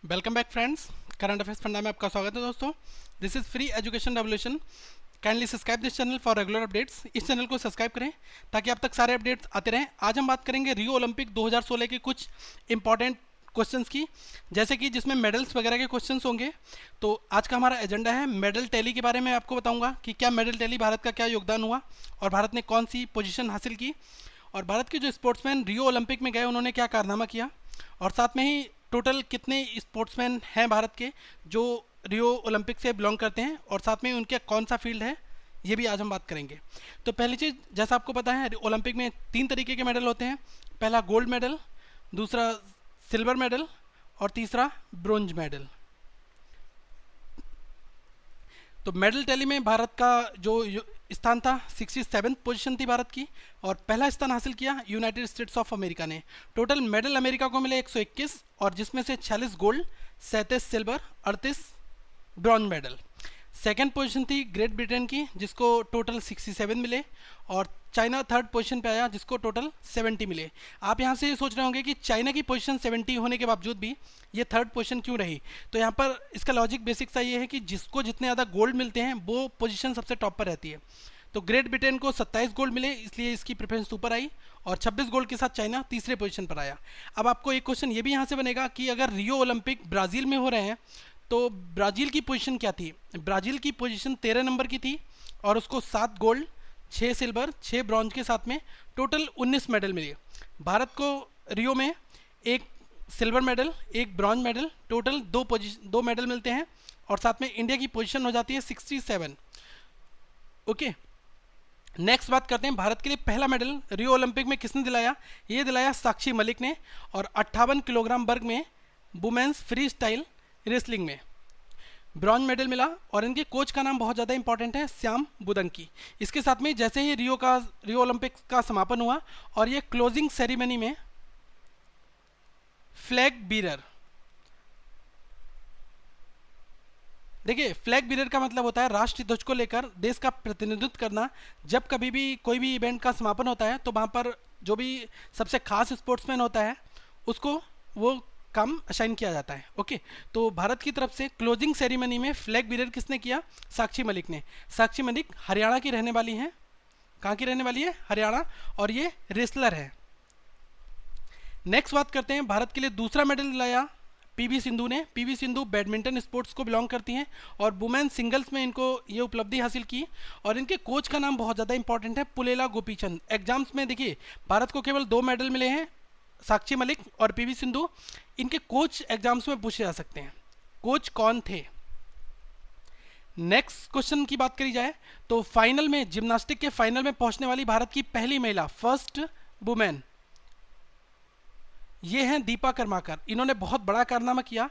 Welcome back friends. Current affairs funda में आपका स्वागत है दोस्तों। This is free education revolution. Kindly subscribe this channel for regular updates. इस चैनल को सब्सक्राइब करें ताकि आप तक सारे अपडेट्स आते रहें। आज हम बात करेंगे रियो ओलंपिक 2016 के कुछ इंपॉर्टेंट क्वेश्चंस की, जैसे कि जिसमें मेडल्स वगैरह के क्वेश्चंस होंगे। तो आज का हमारा एजेंडा है मेडल टैली के बारे में। आपको बताऊंगा कि क्या मेडल टैली, भारत का क्या योगदान हुआ और भारत ने कौन सी पोजीशन हासिल की, और भारत के जो स्पोर्ट्समैन रियो ओलंपिक में गए उन्होंने क्या कारनामा किया, और साथ में ही टोटल कितने स्पोर्ट्समैन हैं भारत के जो रियो ओलंपिक से बिलोंग करते हैं, और साथ में उनके कौन सा फील्ड है, ये भी आज हम बात करेंगे। तो पहली चीज़, जैसा आपको पता है ओलंपिक में 3 तरीके के मेडल होते हैं। पहला गोल्ड मेडल, दूसरा सिल्वर मेडल और तीसरा ब्रोंज मेडल। तो मेडल टैली में भारत का जो स्थान था 67th पोजीशन थी भारत की, और पहला स्थान हासिल किया यूनाइटेड स्टेट्स ऑफ अमेरिका ने। टोटल मेडल अमेरिका को मिले 121, और जिसमें से 46 gold, 37 silver, 38 bronze medal. Second position थी ग्रेट ब्रिटेन की, जिसको टोटल 67 मिले, और चाइना थर्ड पोजीशन पे आया, जिसको टोटल 70 मिले। आप यहाँ से ये सोच रहे होंगे कि चाइना की पोजीशन 70 होने के बावजूद भी ये थर्ड पोजीशन क्यों रही। तो यहाँ पर इसका लॉजिक बेसिक सा ये है कि जिसको जितने ज़्यादा गोल्ड मिलते हैं वो पोजीशन सबसे टॉप पर रहती है। तो ग्रेट ब्रिटेन को 27 गोल्ड मिले, इसलिए इसकी प्रेफरेंस ऊपर आई, और 26 गोल्ड के साथ चाइना तीसरे पोजीशन पर आया। अब आपको एक क्वेश्चन ये भी यहाँ से बनेगा कि अगर रियो ओलंपिक ब्राज़ील में हो रहे हैं तो ब्राज़ील की पोजीशन क्या थी। ब्राज़ील की पोजीशन 13 नंबर की थी, और उसको 7 गोल्ड, 6 सिल्वर, 6 ब्रॉन्ज के साथ में टोटल 19 मेडल मिले। भारत को रियो में एक सिल्वर मेडल, एक ब्रॉन्ज मेडल, टोटल 2 मेडल मिलते हैं, और साथ में इंडिया की पोजीशन हो जाती है 67। ओके, नेक्स्ट बात करते हैं भारत के लिए पहला मेडल रियो ओलंपिक में किसने दिलाया। ये दिलाया साक्षी मलिक ने, और 58 किलोग्राम वर्ग में वुमेन्स फ्री स्टाइल रेसलिंग में ब्रॉन्ज मेडल मिला। और इनके कोच का नाम बहुत ज़्यादा इंपॉर्टेंट है, श्याम बुदंकी। इसके साथ में जैसे ही रियो ओलंपिक का समापन हुआ, और ये क्लोजिंग सेरेमनी में फ्लैग बीरर, देखिए फ्लैग बीरर का मतलब होता है राष्ट्रीय ध्वज को लेकर देश का प्रतिनिधित्व करना। जब कभी भी कोई भी इवेंट का समापन होता है तो वहाँ पर जो भी सबसे खास स्पोर्ट्समैन होता है उसको वो काम असाइन किया जाता है। ओके, तो भारत की तरफ से क्लोजिंग सेरेमनी में फ्लैग बीरर किसने किया, साक्षी मलिक ने। साक्षी मलिक हरियाणा की रहने वाली हैं। कहाँ की रहने वाली है, हरियाणा, और ये रेसलर है। नेक्स्ट बात करते हैं, भारत के लिए दूसरा मेडल दिलाया पीवी सिंधु ने। पीवी सिंधु बैडमिंटन स्पोर्ट्स को बिलोंग करती हैं, और वुमेन सिंगल्स में इनको ये उपलब्धि हासिल की। और इनके कोच का नाम बहुत ज़्यादा इंपॉर्टेंट है, पुलेला गोपीचंद। एग्जाम्स में देखिए भारत को केवल 2 मेडल मिले हैं, साक्षी मलिक और पीवी सिंधु। इनके कोच एग्जाम्स में पूछे जा सकते हैं, कोच कौन थे। नेक्स्ट क्वेश्चन की बात करी जाए तो फाइनल में, जिम्नास्टिक के फाइनल में पहुंचने वाली भारत की पहली महिला, फर्स्ट वुमेन, ये हैं दीपा कर्माकर। इन्होंने बहुत बड़ा कारनामा किया,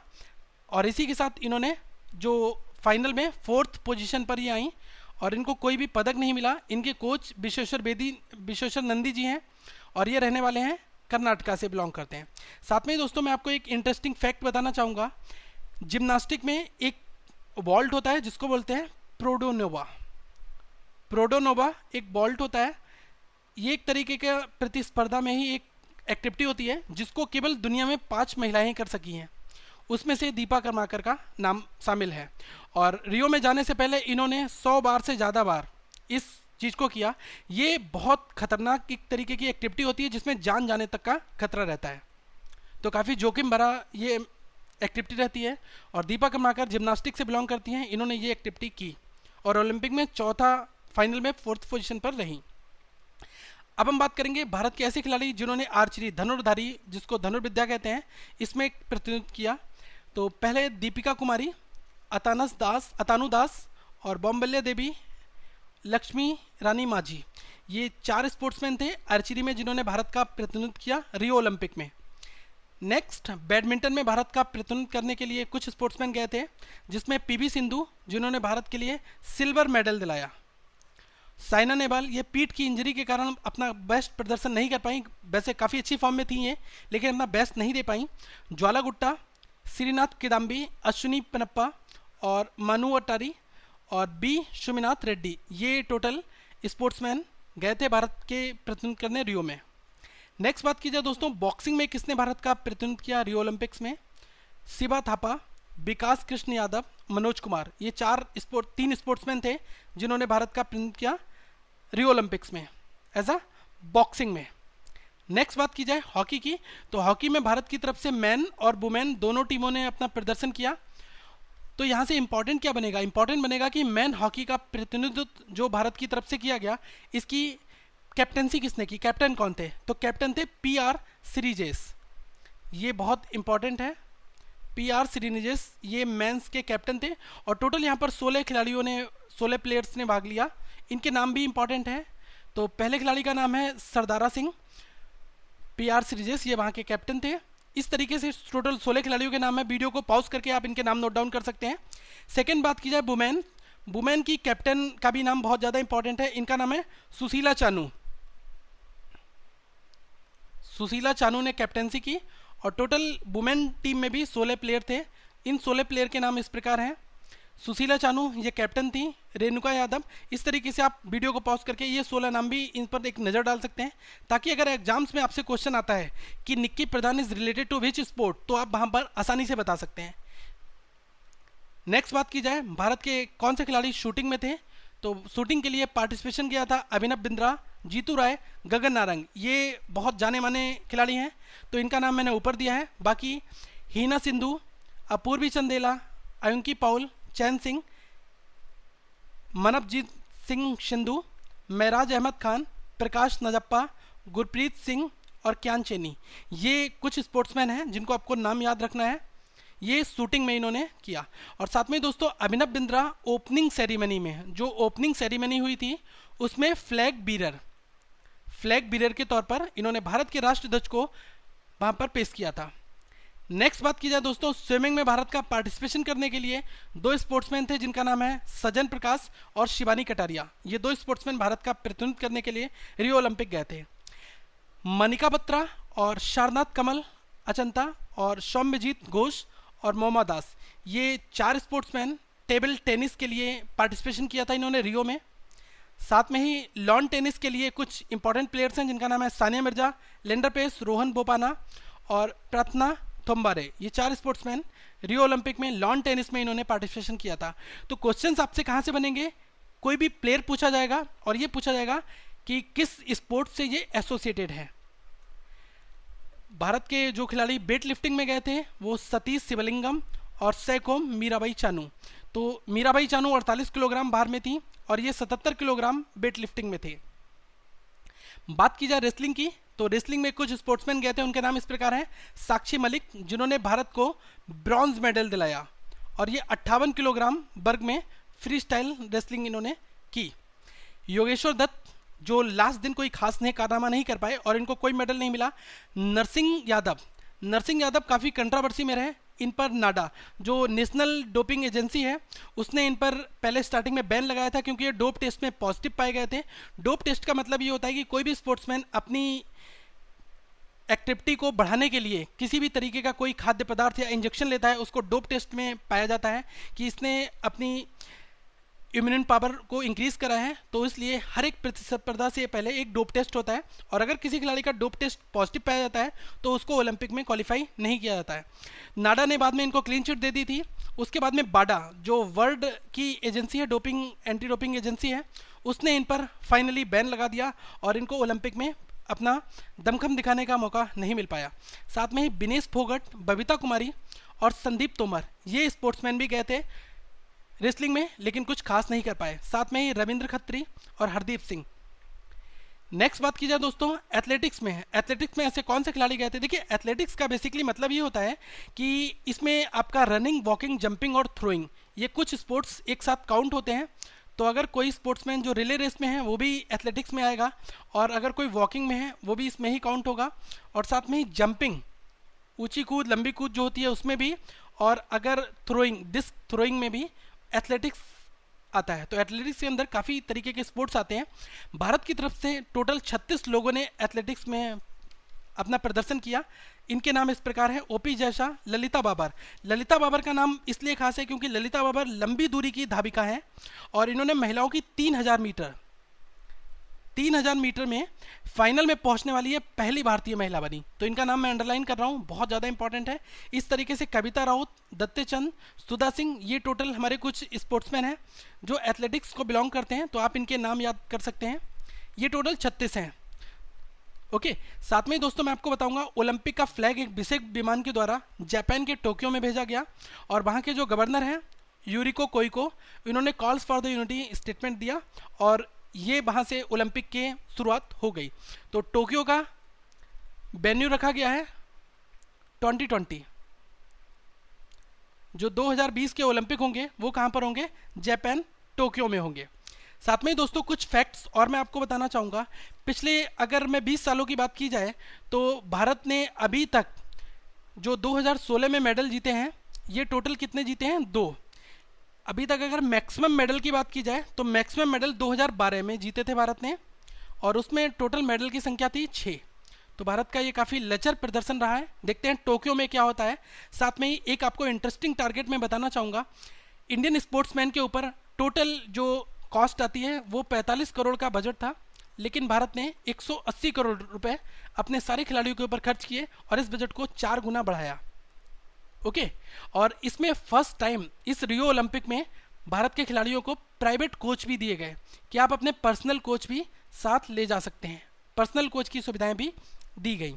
और इसी के साथ इन्होंने जो फाइनल में 4th पोजीशन पर ही आई, और इनको कोई भी पदक नहीं मिला। इनके कोच विश्वेश्वर नंदी जी हैं, और ये रहने वाले हैं कर्नाटका से बिलोंग करते हैं। साथ में ही दोस्तों मैं आपको एक इंटरेस्टिंग फैक्ट बताना चाहूँगा। जिम्नास्टिक में एक वॉल्ट होता है जिसको बोलते हैं प्रोडोनोवा। प्रोडोनोवा एक वॉल्ट होता है, ये एक तरीके का प्रतिस्पर्धा में ही एक एक्टिविटी होती है जिसको केवल दुनिया में 5 महिलाएं कर सकी हैं, उसमें से दीपा कर्माकर का नाम शामिल है। और रियो में जाने से पहले इन्होंने 100 बार से ज़्यादा बार इस चीज़ को किया। ये बहुत खतरनाक एक तरीके की एक्टिविटी होती है जिसमें जान जाने तक का खतरा रहता है, तो काफ़ी जोखिम भरा ये एक्टिविटी रहती है। और दीपा कर्माकर जिम्नास्टिक से बिलोंग करती हैं, इन्होंने ये एक्टिविटी की, और ओलंपिक में चौथा, फाइनल में 4th पोजीशन पर रहीं। अब हम बात करेंगे भारत के ऐसे खिलाड़ी जिन्होंने आर्चरी, धनुर्धारी, जिसको धनुर्विद्या कहते हैं, इसमें प्रतिनिधित्व किया। तो पहले दीपिका कुमारी, अतानु दास और बॉम्बल्य देवी, लक्ष्मी रानी माझी, ये 4 स्पोर्ट्समैन थे आर्चरी में जिन्होंने भारत का प्रतिनिधित्व किया रियो ओलंपिक में। नेक्स्ट, बैडमिंटन में भारत का प्रतिनिधित्व करने के लिए कुछ स्पोर्ट्समैन गए थे, जिसमें पीवी सिंधु, जिन्होंने भारत के लिए सिल्वर मेडल दिलाया। साइना नेहवाल, ये पीठ की इंजरी के कारण अपना बेस्ट प्रदर्शन नहीं कर पाई। वैसे काफ़ी अच्छी फॉर्म में थी ये, लेकिन अपना बेस्ट नहीं दे पाई। ज्वाला गुट्टा, श्रीनाथ किदाम्बी, अश्विनी पनप्पा और मनु अट्टारी और बी शुमिनाथ रेड्डी, ये टोटल स्पोर्ट्समैन गए थे भारत के प्रतिनिधित्व करने रियो में। नेक्स्ट बात की जाए दोस्तों, बॉक्सिंग में किसने भारत का प्रतिनिधित्व किया रियो ओलंपिक्स में। शिवा थापा, विकास कृष्ण यादव, मनोज कुमार, ये तीन स्पोर्ट्समैन थे जिन्होंने भारत का प्रतिनिधित्व किया रियो ओलंपिक्स में एज अ बॉक्सिंग में। नेक्स्ट बात की जाए हॉकी की, तो हॉकी में भारत की तरफ से मैन और वुमेन दोनों टीमों ने अपना प्रदर्शन किया। तो यहाँ से इंपॉर्टेंट क्या बनेगा, इंपॉर्टेंट बनेगा कि मैन हॉकी का प्रतिनिधित्व जो भारत की तरफ से किया गया, इसकी कैप्टनसी किसने की, कैप्टन कौन थे, तो कैप्टन थे PR श्रीजेश। ये बहुत इंपॉर्टेंट है, PR श्रीजेश ये मेंस के कैप्टन थे। और टोटल यहाँ पर 16 खिलाड़ियों ने, 16 प्लेयर्स ने भाग लिया। इनके नाम भी इंपॉर्टेंट है। तो पहले खिलाड़ी का नाम है सरदारा सिंह, PR श्रीजेश ये वहाँ के कैप्टन थे। इस तरीके से टोटल 16 खिलाड़ियों के नाम है। वीडियो को पॉज करके आप इनके नाम नोट डाउन कर सकते हैं। सेकेंड बात की जाए वुमेन, वुमेन की कैप्टन का भी नाम बहुत ज़्यादा इंपॉर्टेंट है। इनका नाम है सुशीला चानू। सुशीला चानू ने कैप्टनसी की और टोटल वुमेन टीम में भी 16 प्लेयर थे। इन 16 प्लेयर के नाम इस प्रकार हैं। सुशीला चानू ये कैप्टन थी, रेणुका यादव। इस तरीके से आप वीडियो को पॉज करके ये 16 नाम भी इन पर एक नज़र डाल सकते हैं, ताकि अगर एग्जाम्स में आपसे क्वेश्चन आता है कि Nikki Pradhan is related to which sport, तो आप वहाँ पर आसानी से बता सकते हैं। नेक्स्ट बात की जाए भारत के कौन से खिलाड़ी शूटिंग में थे, तो शूटिंग के लिए पार्टिसिपेशन किया था अभिनव बिंद्रा, जीतू राय, गगन नारंग। ये बहुत जाने माने खिलाड़ी हैं, तो इनका नाम मैंने ऊपर दिया है। बाकी हीना सिंधु, अपूर्वी चंदेला, अयंकी पाउल, चैन सिंह, मनपजीत सिंह सिंधु, महराज अहमद खान, प्रकाश नजप्पा, गुरप्रीत सिंह और क्यान चेनी, ये कुछ स्पोर्ट्समैन हैं जिनको आपको नाम याद रखना है। ये शूटिंग में इन्होंने किया। और साथ में दोस्तों अभिनव बिंद्रा ओपनिंग सेरेमनी में, जो ओपनिंग सेरेमनी हुई थी उसमें फ्लैग बीरर के तौर पर इन्होंने भारत के राष्ट्र ध्वज को वहाँ पर पेश किया था। नेक्स्ट बात की जाए दोस्तों, स्विमिंग में भारत का पार्टिसिपेशन करने के लिए 2 स्पोर्ट्समैन थे जिनका नाम है सजन प्रकाश और शिवानी कटारिया। ये 2 स्पोर्ट्समैन भारत का प्रतिनिधित्व करने के लिए रियो ओलंपिक गए थे। मनिका बत्रा और शारनाथ कमल अचंता और सौम्यजीत घोष और मोमा दास, ये 4 स्पोर्ट्समैन टेबल टेनिस के लिए पार्टिसिपेशन किया था इन्होंने रियो में। साथ में ही लॉन टेनिस के लिए कुछ इंपॉर्टेंट प्लेयर्स हैं जिनका नाम है सानिया मिर्जा, लेंडर पेस, रोहन बोपाना और प्रार्थना थोम्बारे। ये 4 स्पोर्ट्समैन रियो ओलंपिक में लॉन टेनिस में इन्होंने पार्टिसिपेशन किया था। तो क्वेश्चंस आपसे कहाँ से बनेंगे, कोई भी प्लेयर पूछा जाएगा और ये पूछा जाएगा कि किस स्पोर्ट से ये एसोसिएटेड है। भारत के जो खिलाड़ी वेट लिफ्टिंग में गए थे वो सतीश शिवलिंगम और सैकोम मीराबाई चानू। तो मीराबाई चानू 48 किलोग्राम भार में थी और ये 77 किलोग्राम वेट लिफ्टिंग में थे। बात की जाए रेसलिंग की, तो रेसलिंग में कुछ स्पोर्ट्समैन गए थे, उनके नाम इस प्रकार हैं। साक्षी मलिक जिन्होंने भारत को ब्रॉन्ज मेडल दिलाया और ये 58 किलोग्राम वर्ग में फ्री स्टाइल रेसलिंग इन्होंने की। योगेश्वर दत्त जो लास्ट दिन कोई खास कारनामा नहीं कर पाए और इनको कोई मेडल नहीं मिला। नरसिंह यादव काफ़ी कंट्रोवर्सी में रहे। इन पर नाडा जो नेशनल डोपिंग एजेंसी है उसने इन पर पहले स्टार्टिंग में बैन लगाया था क्योंकि ये डोप टेस्ट में पॉजिटिव पाए गए थे। डोप टेस्ट का मतलब ये होता है कि कोई भी स्पोर्ट्समैन अपनी एक्टिविटी को बढ़ाने के लिए किसी भी तरीके का कोई खाद्य पदार्थ या इंजेक्शन लेता है, उसको डोप टेस्ट में पाया जाता है कि इसने अपनी इम्यून पावर को इंक्रीज करा है। तो इसलिए हर एक प्रतिस्पर्धा से पहले एक डोप टेस्ट होता है और अगर किसी खिलाड़ी का डोप टेस्ट पॉजिटिव पाया जाता है तो उसको ओलंपिक में क्वालिफाई नहीं किया जाता है। नाडा ने बाद में इनको क्लीन चिट दे दी थी। उसके बाद में बाडा जो वर्ल्ड की एजेंसी है, डोपिंग एंटी डोपिंग एजेंसी है, उसने इन पर फाइनली बैन लगा दिया और इनको ओलंपिक में अपना दमखम दिखाने का मौका नहीं मिल पाया। साथ में ही विनेश फोगट, बबीता कुमारी और संदीप तोमर ये स्पोर्ट्समैन भी गए थे रेसलिंग में लेकिन कुछ खास नहीं कर पाए। साथ में ही रविंद्र खत्री और हरदीप सिंह। नेक्स्ट बात की जाए दोस्तों एथलेटिक्स में ऐसे कौन से खिलाड़ी गए थे। देखिए एथलेटिक्स का बेसिकली मतलब ये होता है कि इसमें आपका रनिंग, वॉकिंग, जंपिंग और थ्रोइंग ये कुछ स्पोर्ट्स एक साथ काउंट होते हैं। तो अगर कोई स्पोर्ट्समैन जो रिले रेस में है वो भी एथलेटिक्स में आएगा और अगर कोई वॉकिंग में है वो भी इसमें ही काउंट होगा। और साथ में ही जंपिंग, ऊंची कूद, लंबी कूद जो होती है उसमें भी, और अगर थ्रोइंग, डिस्क थ्रोइंग में भी एथलेटिक्स आता है। तो एथलेटिक्स के अंदर काफ़ी तरीके के स्पोर्ट्स आते हैं। भारत की तरफ से टोटल 36 लोगों ने एथलेटिक्स में अपना प्रदर्शन किया। इनके नाम इस प्रकार है ओपी जैशा, ललिता बाबर। ललिता बाबर का नाम इसलिए खास है क्योंकि ललिता बाबर लंबी दूरी की धाविका हैं और इन्होंने महिलाओं की 3000 मीटर 3000 मीटर में फाइनल में पहुंचने वाली है पहली भारतीय महिला बनी। तो इनका नाम मैं अंडरलाइन कर रहा हूँ, बहुत ज़्यादा इंपॉर्टेंट है। इस तरीके से कविता राउत, दत्ते चंद, सुधा सिंह, ये टोटल हमारे कुछ स्पोर्ट्समैन हैं जो एथलेटिक्स को बिलोंग करते हैं, तो आप इनके नाम याद कर सकते हैं। ये टोटल 36 हैं। ओके, साथ में दोस्तों मैं आपको बताऊंगा ओलंपिक का फ्लैग एक विशेष विमान के द्वारा जापान के टोक्यो में भेजा गया और वहाँ के जो गवर्नर हैं यूरिको कोइको, इन्होंने calls for the unity statement दिया और ये वहाँ से ओलंपिक के शुरुआत हो गई। तो टोक्यो का वेन्यू रखा गया है 2020। जो 2020 के ओलंपिक होंगे वो कहाँ पर होंगे? जापान टोक्यो में होंगे। साथ में दोस्तों कुछ फैक्ट्स और मैं आपको बताना चाहूँगा। पिछले अगर मैं 20 सालों की बात की जाए तो भारत ने अभी तक जो 2016 में मेडल जीते हैं, ये टोटल कितने जीते हैं? 2। अभी तक अगर मैक्सिमम मेडल की बात की जाए तो मैक्सिमम मेडल 2012 में जीते थे भारत ने और उसमें टोटल मेडल की संख्या थी 6। तो भारत का ये काफ़ी लचर प्रदर्शन रहा है। देखते हैं टोक्यो में क्या होता है। साथ में ही एक आपको इंटरेस्टिंग टारगेट मैं बताना चाहूँगा। इंडियन स्पोर्ट्समैन के ऊपर टोटल जो कॉस्ट आती है वो 45 करोड़ का बजट था, लेकिन भारत ने 180 करोड़ रुपए अपने सारे खिलाड़ियों के ऊपर खर्च किए और इस बजट को 4 गुना बढ़ाया। ओके, और इसमें फर्स्ट टाइम इस रियो ओलंपिक में भारत के खिलाड़ियों को प्राइवेट कोच भी दिए गए कि आप अपने पर्सनल कोच भी साथ ले जा सकते हैं। पर्सनल कोच की सुविधाएं भी दी गई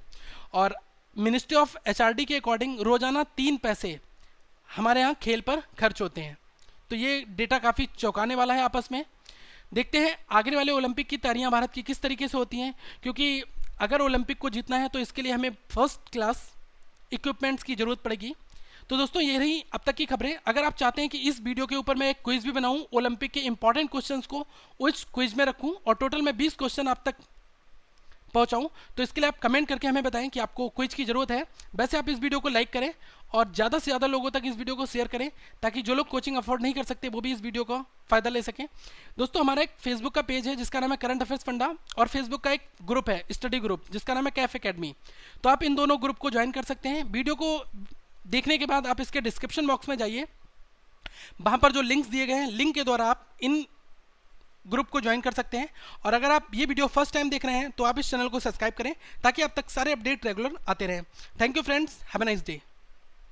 और मिनिस्ट्री ऑफ एचआरडी के अकॉर्डिंग रोजाना 3 पैसे हमारे यहाँ खेल पर खर्च होते हैं। तो ये डेटा काफ़ी चौंकाने वाला है आपस में। देखते हैं आगे वाले ओलंपिक की तैयारियां भारत की किस तरीके से होती हैं, क्योंकि अगर ओलंपिक को जीतना है तो इसके लिए हमें फर्स्ट क्लास इक्विपमेंट्स की ज़रूरत पड़ेगी। तो दोस्तों ये रही अब तक की खबरें। अगर आप चाहते हैं कि इस वीडियो के ऊपर मैं एक क्विज भी बनाऊं, ओलंपिक के इंपॉर्टेंट क्वेश्चंस को उस क्विज में रखूं और टोटल मैं 20 क्वेश्चन आप तक पहुंचाऊं, तो इसके लिए आप कमेंट करके हमें बताएं कि आपको क्विज की ज़रूरत है। वैसे आप इस वीडियो को लाइक करें और ज़्यादा से ज़्यादा लोगों तक इस वीडियो को शेयर करें ताकि जो लोग कोचिंग अफोर्ड नहीं कर सकते वो भी इस वीडियो का फ़ायदा ले सकें। दोस्तों हमारा एक फेसबुक का पेज है जिसका नाम है करंट अफेयर्स फंडा और फेसबुक का एक ग्रुप है स्टडी ग्रुप जिसका नाम है कैफ एकेडमी। तो आप इन दोनों ग्रुप को ज्वाइन कर सकते हैं। वीडियो को देखने के बाद आप इसके डिस्क्रिप्शन बॉक्स में जाइए, वहाँ पर जो लिंक्स दिए गए हैं लिंक के द्वारा आप इन ग्रुप को ज्वाइन कर सकते हैं। और अगर आप ये वीडियो फर्स्ट टाइम देख रहे हैं तो आप इस चैनल को सब्सक्राइब करें ताकि आप तक सारे अपडेट रेगुलर आते रहें। Thank you friends, have a nice day.